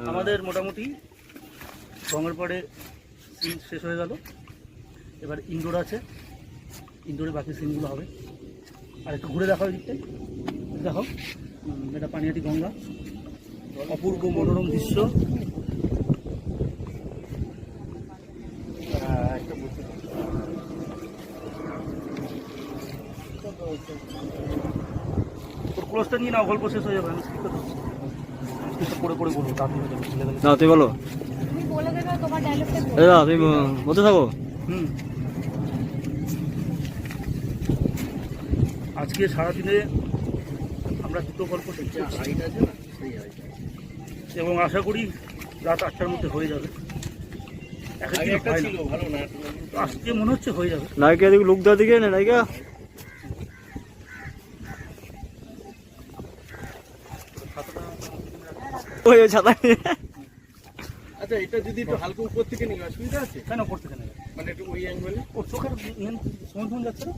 আমাদের মোটামুটি গঙ্গার পাড়ে সিন শেষ হয়ে গেল। এবার ইনডোর আছে, ইনডোরে বাকি সিনগুলো হবে। আর একটু ঘুরে দেখাও দিকটাই, দেখো এটা পানিহাটি গঙ্গা, অপূর্ব মনোরম দৃশ্য। তোর ক্লোজটা নিয়ে নাও, গল্প শেষ হয়ে যাবে। আমি স্পিকার করছি, পড়ে পড়ে বলবো, তাড়াতাড়ি হয়ে যাবে। না তুই বলো, তুমি বলে দেবে তোমার ডায়লগটা বলো। দাদা তুমি বলতে থাকো। আজকে সারাদিনে আমরা দুটো গল্প শিখছি এবং আশা করি রাত 8টার মধ্যে হয়ে যাবে। আজকে মনে হচ্ছে হয়ে যাবে। নায়িকা দিকে লোক দেওয়ার দিকে না নায়িকা ওই ছাতা। আচ্ছা, এটা যদি একটু হালকা উপর থেকে নিয়ে অসুবিধা আছে? কেন উপর থেকে নেবে? মানে একটু ওই অ্যাঙ্গেলে ওর চোখের সমর্থন যাচ্ছে না,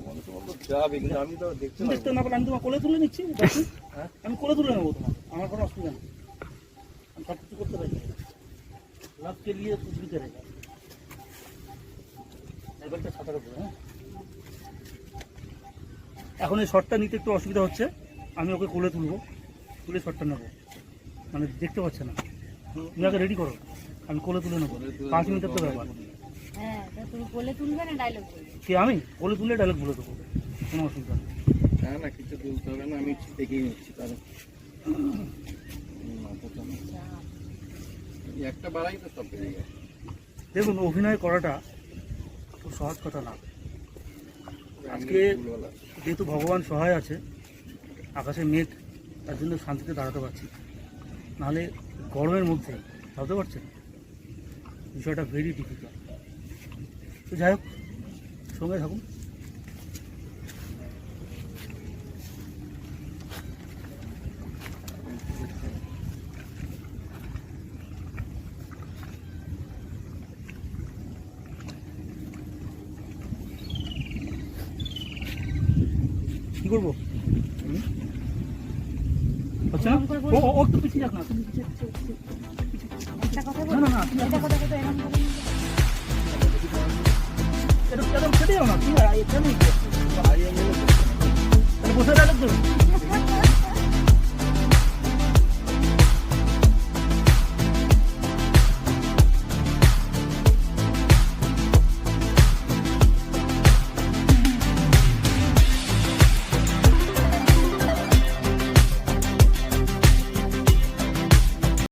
যাবে, কিন্তু আমি তো দেখতে দেখতে না পারলে আমি তোমার কোলে তুলে নিচ্ছি। আমি কোলে তুলে নেবো তোমার, আমার কোনো অসুবিধা নেই। আমি সব কিছু করতে পারি, লাভকে নিয়ে কুछ भी करेगा। এবারটা ছাতার উপরে। হ্যাঁ, এখন এই শটটা নিতে একটু অসুবিধা হচ্ছে। আমি ওকে কোলে তুলবো, তুলে শটটা নেবো, মানে দেখতে পাচ্ছে না। তুমি আগে রেডি করো, আমি কোলে তুলে নেবো। 5 মিনিটের তো ব্যাপার। হ্যাঁ, তা তুমি বলে তুলবে না ডায়লগ বলবে? কি আমি কোলে তুলে ডায়লগ বলে দেবো, কোনো অসুবিধা নেই। না না, কিছু বলতে হবে না, আমি দেখেই নিচ্ছি। তাহলে একটা বাড়াই তো সব বেরিয়ে গেছে। দেখুন, অভিনয় করাটা খুব সহজ কথা না। আজকে যেহেতু ভগবান সহায় আছে, আকাশে মেঘ, তার জন্য শান্তিতে দাঁড়াতে পারছি, নাহলে গরমের মধ্যে ভাবতে পারছেন বিষয়টা ভেরি ডিফিকাল্ট। তো যাই হোক, সঙ্গে থাকুন। কি করবো? হচ্ছে না? ও একটু পিছিয়ে যাক না, তুমি পিছিয়ে